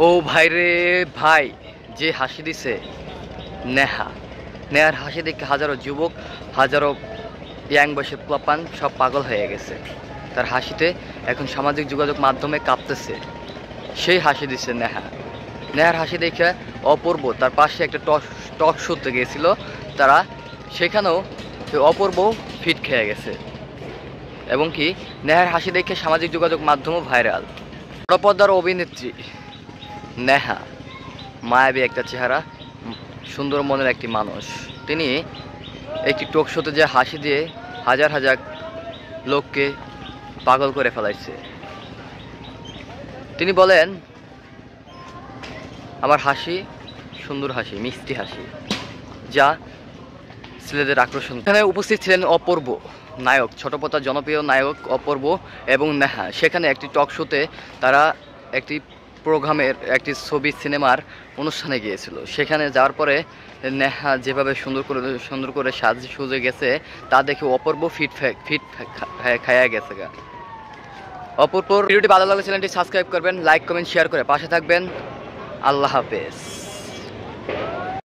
ও ভাই রে ভাই, যে হাসি দিছে নেহা, নেহার হাসি দেখে হাজারো যুবক, হাজারো ইয়াং বয়সের পোলাপান সব পাগল হয়ে গেছে। তার হাসিতে এখন সামাজিক যোগাযোগ মাধ্যমে কাঁপতেছে। সেই হাসি দিচ্ছে নেহা। নেহার হাসি দেখে অপূর্ব তার পাশে একটা টক শোতে গিয়েছিল তারা, সেখানেও অপূর্ব ফিট খেয়ে গেছে। এবং কি নেহার হাসি দেখে সামাজিক যোগাযোগ মাধ্যমও ভাইরাল। বড় পর্দার অভিনেত্রী নেহা, মায়াবী একটা চেহারা, সুন্দর মনের একটি মানুষ। তিনি একটি টক শোতে যে হাসি দিয়ে হাজার হাজার লোককে পাগল করে ফেলাইছে। তিনি বলেন, আমার হাসি সুন্দর হাসি, মিষ্টি হাসি, যা ছেলেদের আকর্ষণ। এখানে উপস্থিত ছিলেন অপূর্ব নায়ক, ছোট পর্দার জনপ্রিয় নায়ক অপূর্ব এবং নেহা। সেখানে একটি টক শোতে তারা একটি প্রোগ্রামের একটি ছবি সিনেমার অনুষ্ঠানে গিয়েছিল। সেখানে যাওয়ার পরে নেহা যেভাবে সুন্দর করে সাজে গেছে তা দেখে অপূর্ব ফিট খায়া গেছে গা। অপূর্বর ভিডিওটি ভালো লাগলে চ্যানেলটি সাবস্ক্রাইব করবেন, লাইক কমেন্ট শেয়ার করে পাশে থাকবেন। আল্লাহ হাফেজ।